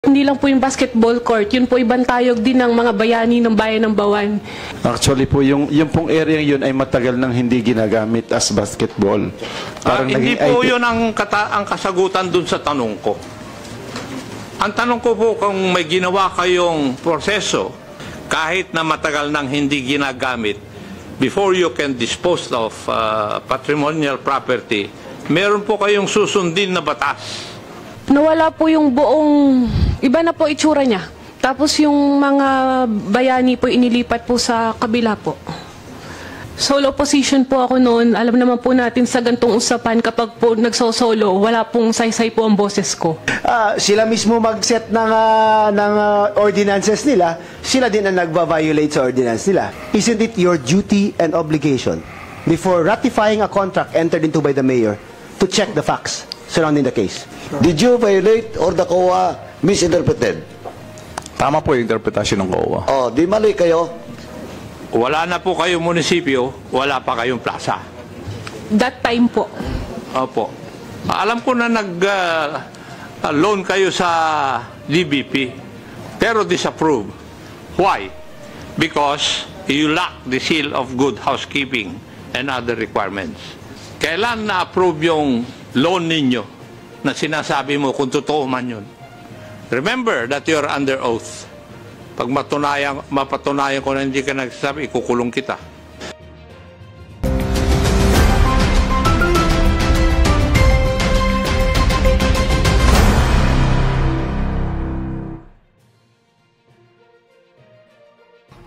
Hindi lang po yung basketball court, yun po ibantayog din ng mga bayani ng bayan ng Bawan. Actually po, yung pong area yun ay matagal nang hindi ginagamit as basketball. Hindi po yun ang kasagutan dun sa tanong ko. Ang tanong ko po kung may ginawa kayong proseso kahit na matagal nang hindi ginagamit before you can dispose of patrimonial property, meron po kayong susundin na batas. Nawala po yung buong, iba na po itsura niya. Tapos yung mga bayani po inilipat po sa kabila po. Solo position po ako noon. Alam naman po natin sa gantong usapan kapag po nagsosolo, wala pong saysay po ang boses ko. Sila mismo mag-set ng ordinances nila, sila din ang nagva-violate sa ordinance nila. Isn't it your duty and obligation before ratifying a contract entered into by the mayor to check the facts surrounding the case? Did you violate or the COA misinterpreted? Tama po yung interpretasyon ng COA. Oh, di mali kayo. Wala na po kayong munisipyo, wala pa kayong plaza. That time po. Opo. Alam ko na nag-loan kayo sa DBP, pero disapprove. Why? Because you lack the seal of good housekeeping and other requirements. Kailan na-approve yung loan ninyo na sinasabi mo kung totoo man yun? Remember that you're under oath. Pag mapatunayan ko na hindi ka nagsasabi, ikukulong kita.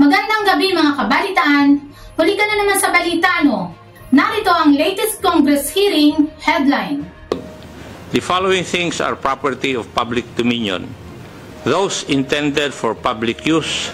Magandang gabi mga kabalitaan. Huli ka na naman sa balita, no? Narito ang latest Congress hearing headline. The following things are property of public dominion. Those intended for public use,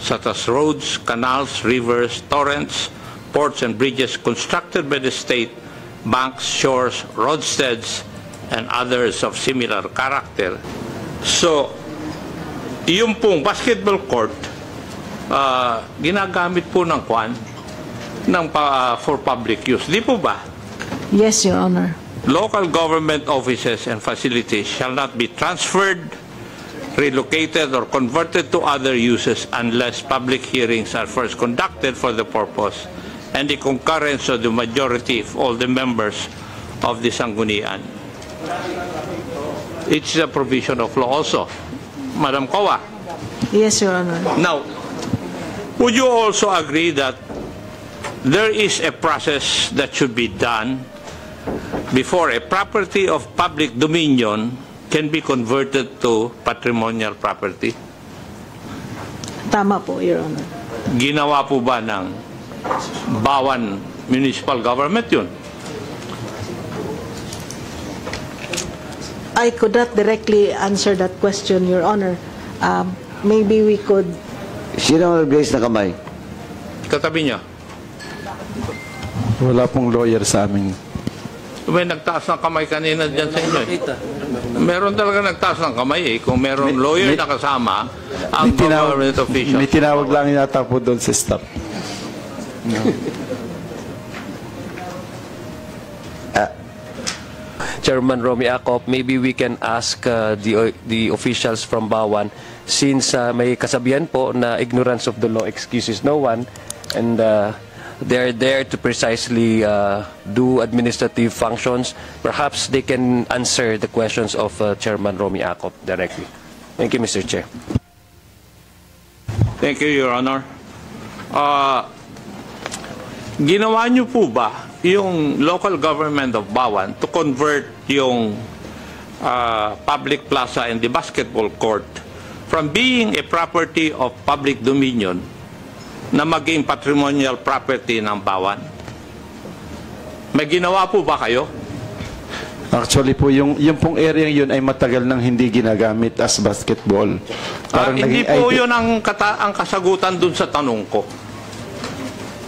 such as roads, canals, rivers, torrents, ports and bridges constructed by the state, banks, shores, roadsteads, and others of similar character. So, yung pong basketball court, ginagamit po ng for public use. Di po ba? Yes, Your Honor. Local government offices and facilities shall not be transferred, relocated, or converted to other uses unless public hearings are first conducted for the purpose and the concurrence of the majority of all the members of the Sanggunian. It's a provision of law also. Madam Kowa. Yes, Your Honor. Now, would you also agree that there is a process that should be done before a property of public dominion can be converted to patrimonial property? Tama po, Your Honor. Ginawa po ba ng Bawan Municipal Government yun? I could not directly answer that question, Your Honor. Maybe we could... Sino ang nag-raise na kamay? Katabi niya. Wala pong lawyer sa amin. May nagtaas ng kamay kanina dyan sa inyo. Meron talaga nagtaas ng kamay eh. Kung meron lawyer na kasama, ang government official. May tinawag lang yata po doon sa staff. Chairman Romy Acop, maybe we can ask the officials from Bawan, since may kasabihan po na ignorance of the law excuses no one, and they're there to precisely do administrative functions. Perhaps they can answer the questions of Chairman Romy Acop directly. Thank you, Mr. Chair. Thank you, Your Honor. Ginawa niyo po ba yung local government of Bawan to convert yung public plaza and the basketball court from being a property of public dominion na maging patrimonial property ng Bawan? May ginawa po ba kayo? Actually po, yung pong area yun ay matagal nang hindi ginagamit as basketball. Hindi po yun ang kasagutan dun sa tanong ko.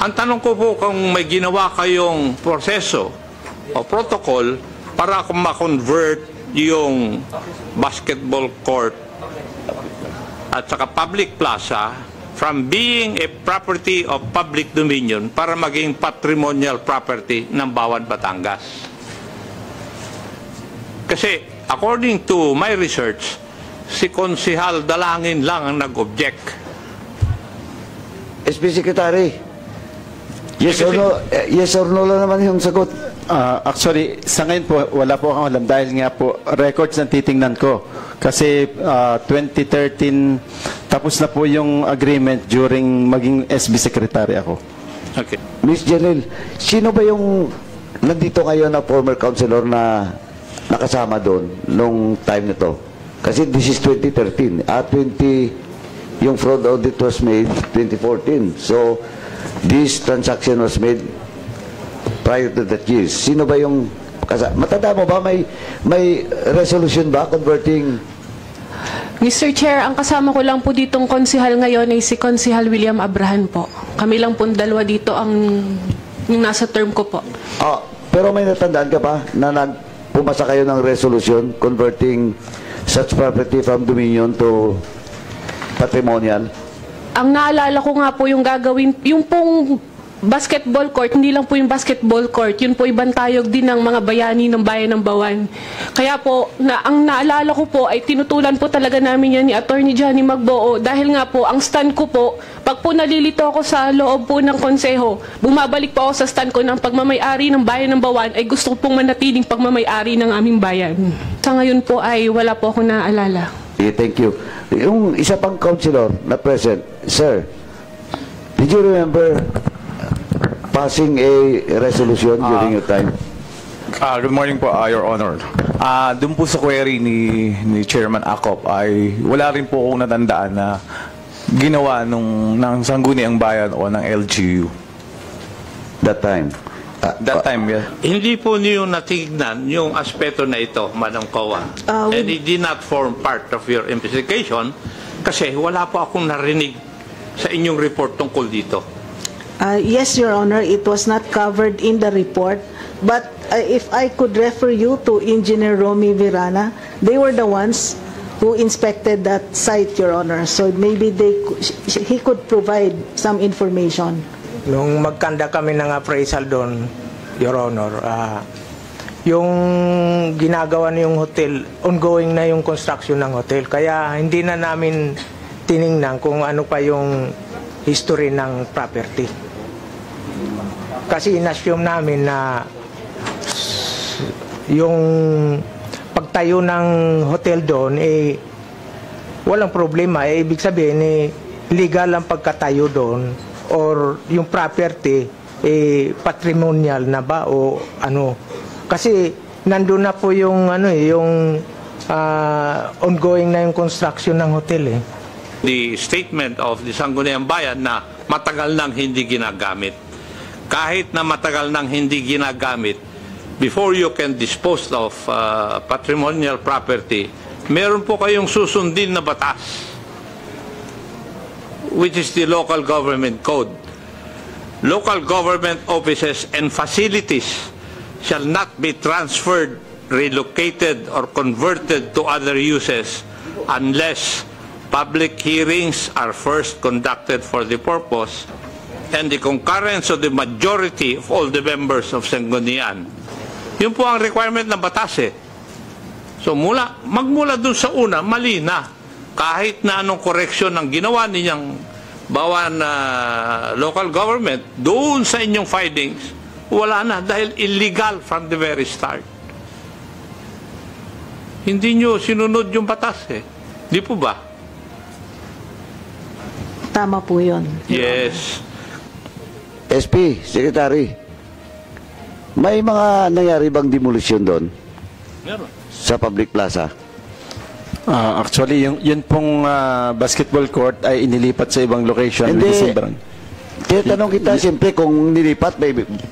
Ang tanong ko po kung may ginawa kayong proseso o protocol para ma-convert yung basketball court at saka public plaza from being a property of public dominion para maging patrimonial property ng Bawan, Batangas. Kasi according to my research, si Konsihal Dalangin lang ang nag-object. SP Secretary, yes or no lang naman yung sagot. Actually, sa ngayon po, wala po akong alam dahil nga po, records ang titingnan ko. Kasi 2013, tapos na po yung agreement during maging SB Secretary ako. Okay. Miss Janelle, sino ba yung nandito ngayon na former councilor na nakasama doon nung time na to? Kasi this is 2013. Yung fraud audit was made 2014. So, this transaction was made prior to that year. Sino ba yung matanda mo ba? May resolution ba converting? Mr. Chair, ang kasama ko lang po ditong konsihal ngayon ay si Konsihal William Abrahan po. Kami lang po dalawa dito ang yung nasa term ko po. Pero may natandaan ka ba na pumasa kayo ng resolution converting such property from dominion to patrimonial? Ang naalala ko nga po yung gagawin, yung pong basketball court, hindi lang po yung basketball court, yun po ibang tayog din ng mga bayani ng bayan ng Bawan. Kaya po, ang naalala ko po ay tinutulan po talaga namin yan ni Attorney Johnny Magboo dahil nga po, ang stand ko po, pag po nalilito ako sa loob po ng konseho, bumabalik po ako sa stand ko ng pagmamay-ari ng bayan ng Bawan ay gusto ko pong manatiling pagmamay-ari ng aming bayan. Sa ngayon po ay wala po akong naalala. Thank you. Yung isa pang councilor na present, sir, did you remember passing a resolution during your time? Good morning po, Your Honor. Doon po sa query ni Chairman Acop ay wala rin po akong natandaan na ginawa ng Sangguniang Bayan o ng LGU. That time? That time, yeah. Hindi po niyo natignan yung aspeto na ito, Madam Coa. And it did not form part of your investigation kasi wala po akong narinig sa inyong report tungkol dito. Yes, Your Honor, it was not covered in the report. But if I could refer you to Engineer Romy Virana, they were the ones who inspected that site, Your Honor. So maybe he could provide some information. Nung magkanda kami ng appraisal doon, Your Honor, yung ginagawa na yung hotel, ongoing na yung construction ng hotel. Kaya hindi na namin tiningnan kung ano pa yung history ng property. Kasi inassume namin na yung pagtayo ng hotel doon, walang problema. Ibig sabihin, legal ang pagkatayo doon or yung property, patrimonial na ba o ano. Kasi nandun na po yung, ongoing na yung construction ng hotel The statement of the Sangguniang Bayan na matagal nang hindi ginagamit. Kahit na matagal nang hindi ginagamit, before you can dispose of patrimonial property, meron po kayong susundin na batas, which is the Local Government Code. Local government offices and facilities shall not be transferred, relocated, or converted to other uses unless public hearings are first conducted for the purpose and the concurrence of the majority of all the members of Sanggunian. Yun po ang requirement ng batas So magmula dun sa una, mali na. Kahit na anong correction ang ginawa ninyang Bawan local government, doon sa inyong findings, wala na dahil illegal from the very start. Hindi nyo sinunod yung batas Di po ba? Tama po yun. Yes. SP, Secretary, may mga nangyari bang demolition doon? Meron. Sa public plaza? Actually, yun pong basketball court ay inilipat sa ibang location. Hindi. Tinatanong kita, siyempre, kung nilipat,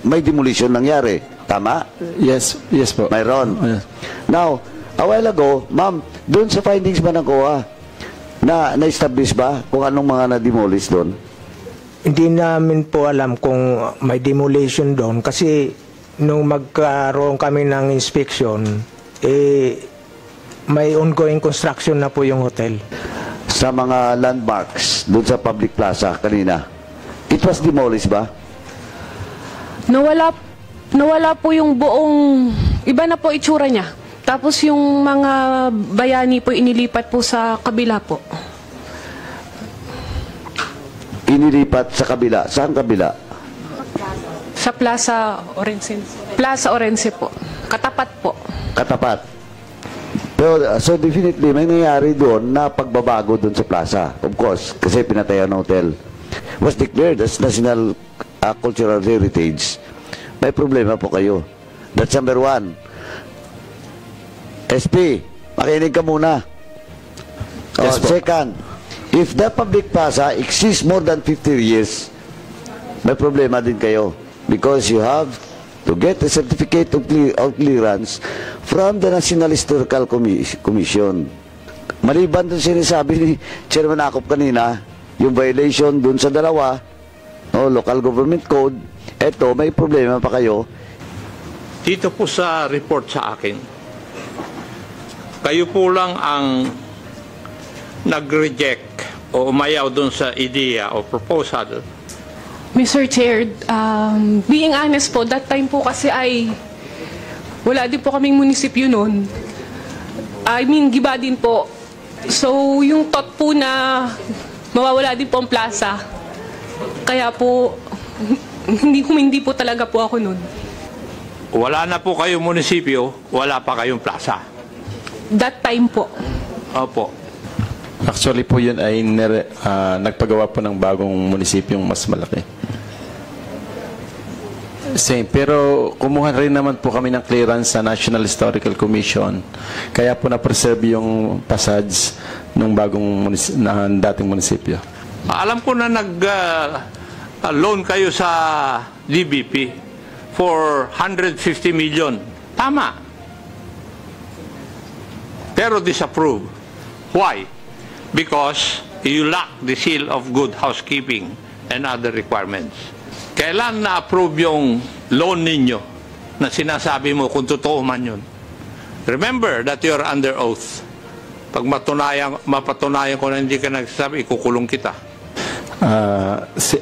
may demolition nangyari. Tama? Yes po. Mayroon. Yes. Now, a while ago, ma'am, doon sa findings ba ng COA, na-establish ba kung anong mga na-demolish doon? Hindi namin po alam kung may demolition doon kasi nung magkaroon kami ng inspection, may ongoing construction na po yung hotel. Sa mga landmarks doon sa public plaza kanina, it was demolished ba? Nawala po yung buong, iba na po itsura niya. Tapos yung mga bayani po inilipat po sa kabila po. Inilipat sa kabila. Saan kabila? Sa Plaza Orense. Plaza Orense po. Katapat po. Katapat. Pero, so definitely, may nangyari doon na pagbabago doon sa plaza. Of course, kasi pinatayan ng hotel. Was declared as National Cultural Heritage. May problema po kayo. That's number one. SP, makinig ka muna. Yes, po. Second, if the public plaza exists more than 50 years, may problema din kayo. Because you have to get a certificate of clearance from the National Historical Commission. Maliban doon sinasabi ni Chairman Akop kanina, yung violation doon sa dalawa, local government code, eto, may problema pa kayo. Dito po sa report sa akin, kayo po lang ang nag-reject o umayaw doon sa idea o proposal. Mr. Chair, being honest po, that time po kasi ay wala din po kaming munisipyo noon. I mean, giba din po. So, yung thought po na mawawala din po ang plaza. Kaya po, hindi po talaga po ako noon. Wala na po kayong munisipyo, wala pa kayong plaza. That time po. Opo. Actually po yun ay nagpagawa po ng bagong munisipyong mas malaki. Same. Pero kumuha rin naman po kami ng clearance sa National Historical Commission. Kaya po na-preserve yung passage ng bagong dating munisipyo. Alam ko na nag-loan kayo sa DBP for 150 million. Tama. Pero disapprove. Why? Because you lack the seal of good housekeeping and other requirements. Kailan na-approve yung loan ninyo na sinasabi mo kung totoo man yun? Remember that you're under oath. Pag mapatunayan ko na hindi ka nagsasabi, ikukulong kita.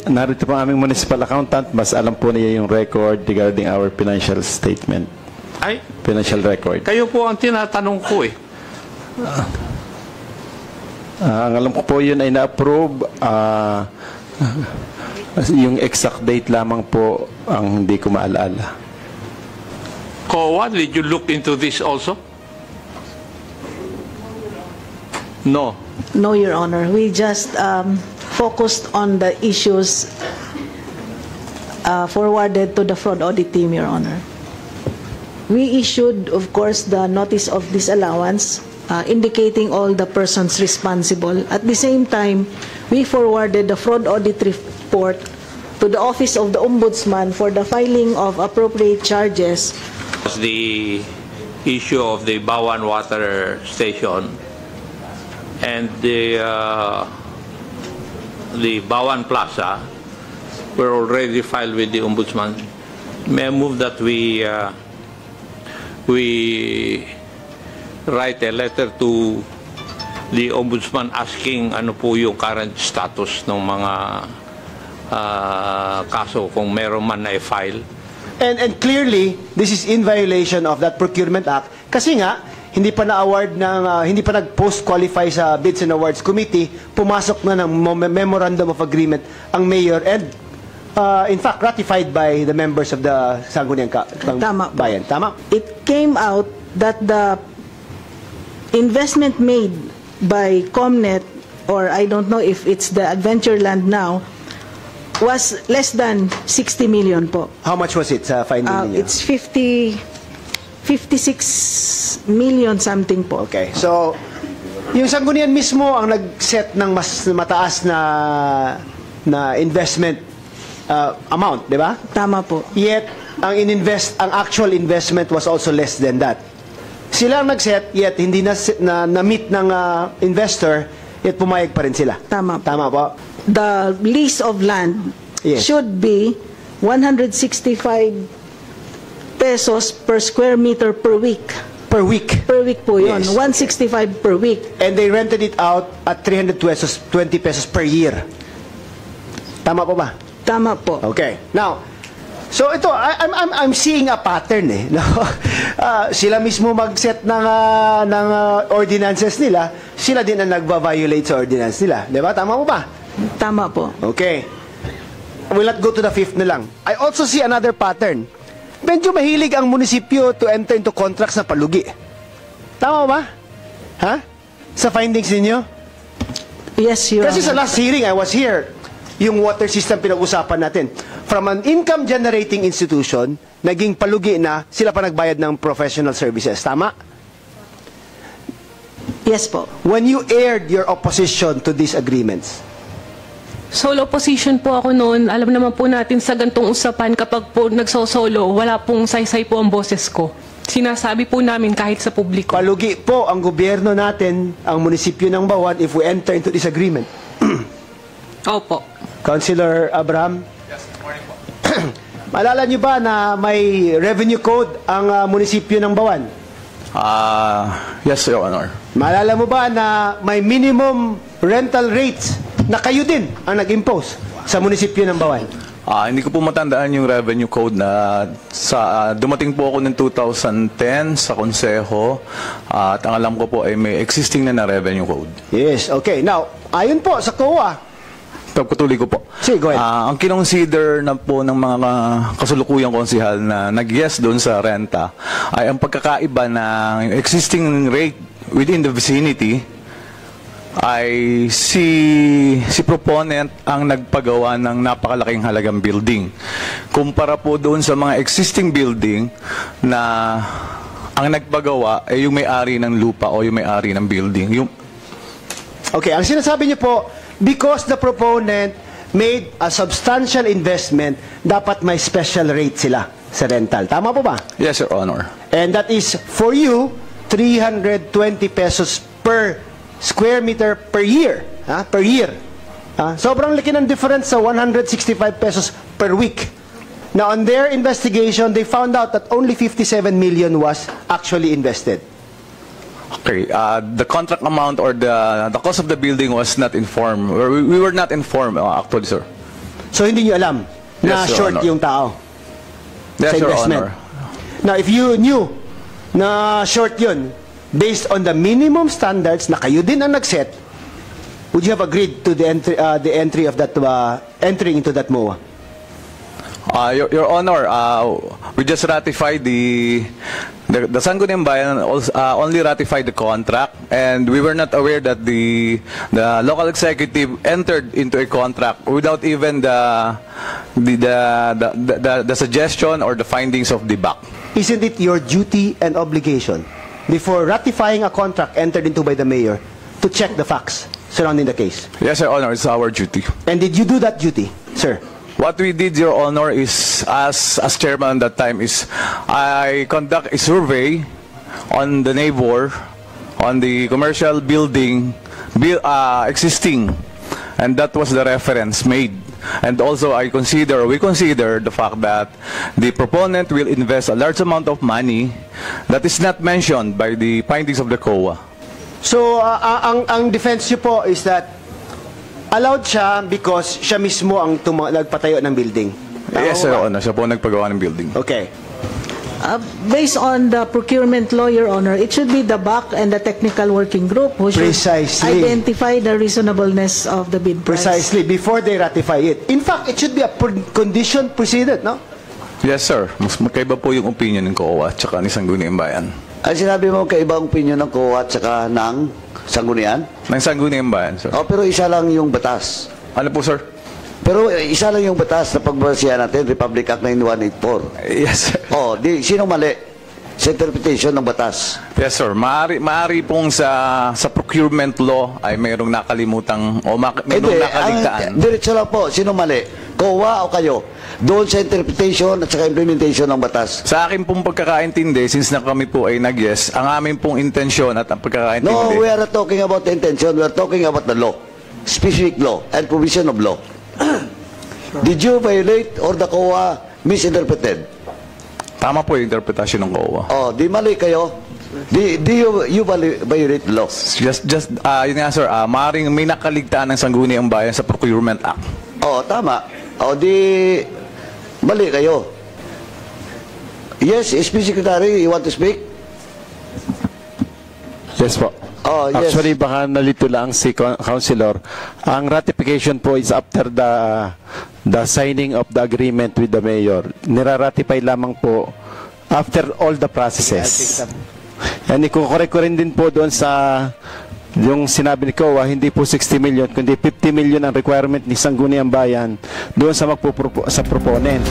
Narito po ang aming municipal accountant. Mas alam po niya yung record regarding our financial statement. Ay, financial record. kayo po ang tinatanong ko eh. Ang alam ko po yun ay na-approve. Yung exact date lamang po ang hindi ko maalala. COA, did you look into this also? No. No, Your Honor. We just focused on the issues forwarded to the fraud audit team, Your Honor. We issued, of course, the notice of disallowance indicating all the persons responsible. At the same time, we forwarded the fraud audit report to the Office of the Ombudsman for the filing of appropriate charges. The issue of the Bawan Water Station and the Bawan Plaza were already filed with the Ombudsman. May I move that we write a letter to the Ombudsman asking ano po yung current status ng mga kaso kung meron man na i-file. And clearly, this is in violation of that Procurement Act kasi nga, hindi pa na-award ng, hindi pa nag-post-qualify sa Bids and Awards Committee, pumasok na ng Memorandum of Agreement ang Mayor and in fact, ratified by the members of the Sangguniang Bayan. Tama? It came out that the investment made by Comnet, or I don't know if it's the Adventureland now, was less than 60 million po. How much was it sa finding niyo? It's 56 million something po. Okay. So, yung Sangguniang mismo ang nag-set ng mas mataas na investment amount, di ba? Tama po. Yet, ang actual investment was also less than that. Sila ang nag-set, yet hindi na-meet ng investor, yet pumayag pa rin sila. Tama po. Tama po. The lease of land should be 165 pesos per square meter per week. Per week? Per week po yun. Yes. 165 per week. And they rented it out at 320 pesos per year. Tama po ba? Tama po. Okay. Now, So ito, I'm seeing a pattern eh. No? Sila mismo mag-set ng ordinances nila, sila din ang nagva-violate sa ordinance nila. Di ba? Tama mo ba? Tama po. Okay. We'll not go to the fifth na lang. I also see another pattern. Medyo mahilig ang munisipyo to enter into contracts na palugi. Tama ba? Ha? Sa findings ninyo? Yes, Your Kasi sa Honor. last hearing, I was here. Yung water system pinag-usapan natin. From an income-generating institution, naging palugi na, sila pa nagbayad ng professional services. Tama? Yes po. When you aired your opposition to these agreements, Solo position po ako noon. Alam naman po natin sa gantong usapan kapag po nagsosolo, wala pong saysay po ang boses ko. Sinasabi po namin kahit sa publiko. palugi po ang gobyerno natin, ang munisipyo ng Bawan, if we enter into this agreement. Opo. Councilor Abraham? Yes, morning po. Maalala niyo ba na may revenue code ang munisipyo ng Bawan? Yes, Your Honor. Maalala mo ba na may minimum rental rates na kayo din ang nag-impose sa munisipyo ng Bawan? Hindi ko po matandaan yung revenue code na dumating po ako ng 2010 sa konseho at ang alam ko po ay may existing na revenue code. Yes, okay. Now, ayon po sa COA, Pagpatuloy ko po. Sige, go ahead. Ang kinonsider na po ng mga kasulukuyang konsihal na nag-yes doon sa renta ay ang pagkakaiba ng existing rate within the vicinity ay si proponent ang nagpagawa ng napakalaking halagang building. Kumpara po doon sa mga existing building na ang nagpagawa ay yung may-ari ng lupa o yung may-ari ng building. okay, ang sinasabi niyo po, because the proponent made a substantial investment, dapat may special rate sila sa rental. Tama po ba? Yes, Your Honor. And that is, for you, 320 pesos per square meter per year. Per year. Sobrang laki ng difference sa 165 pesos per week. Now, on their investigation, they found out that only 57 million was actually invested. Okay, the contract amount or the cost of the building was not informed. We were not informed, actually, sir. So, hindi nyo alam na Yes, Your short Honor. yung tao Yes, sa Your investment. Honor. Now, if you knew na short yun, based on the minimum standards na kayo din ang nag-set, would you have agreed to the entry of that entering into that MOA? Your Honor, we just ratified the Sangguniang Bayan only ratified the contract, and we were not aware that the local executive entered into a contract without even the suggestion or the findings of the BAC. Isn't it your duty and obligation before ratifying a contract entered into by the mayor to check the facts surrounding the case? Yes, Your Honor, it's our duty. And did you do that duty, sir? What we did, Your Honor, is, as chairman at that time, is I conduct a survey on the neighbor, on the commercial building existing, and that was the reference made. And also, we consider the fact that the proponent will invest a large amount of money that is not mentioned by the findings of the COA. So, ang defense niyo po is that allowed siya because siya mismo ang nagpatayo ng building. Tama Yes, ba? Your Honor. Siya po nagpagawa ng building. Okay. Based on the procurement law, Your Honor, it should be the BAC and the technical working group who should Precisely. identify the reasonableness of the bid price. Precisely, before they ratify it. In fact, it should be a condition precedent, no? Yes, sir. Mas magkaiba po yung opinion ng COA at saka ni Sangguniang Bayan. Ang sinabi mo, kaibang opinion ng COA at saka ng Sanggunian? Ng Sangguniang Bayan, sir. Pero isa lang yung batas. Ano po, sir? Pero isa lang yung batas na pagbasihan natin, Republic Act 9184. Yes, sir. Sino mali sa interpretation ng batas? Yes, sir. Maari pong sa procurement law ay mayroong nakalimutang o mayroong nakaligtaan. Diretso lang po, sino mali? COA o kayo? Doon sa interpretation at saka implementation ng batas. Sa akin pong pagkakaintindi, since na kami po ay nag-yes, ang amin pong intensyon at ang pagkakaintindi. No, we are not talking about the intention. We are talking about the law. Specific law and provision of law. Did you violate or the COA misinterpreted? Tama po yung interpretasyon ng COA. Di mali kayo. You violate the law. Yun nga, sir, maaaring may nakaligtaan ng Sangguniang Bayan sa Procurement Act. Tama. Di mali kayo. Yes, SP Secretary, you want to speak? Yes po. Oh, yes. Actually, baka nalito lang si Councilor. Ang ratification po is after the signing of the agreement with the mayor. Niraratify lamang po after all the processes. And ikukorek ko rin din po doon sa yung sinabi ni Kowa, hindi po 60 million, kundi 50 million ang requirement ni Sangguniang Bayan doon sa proponent.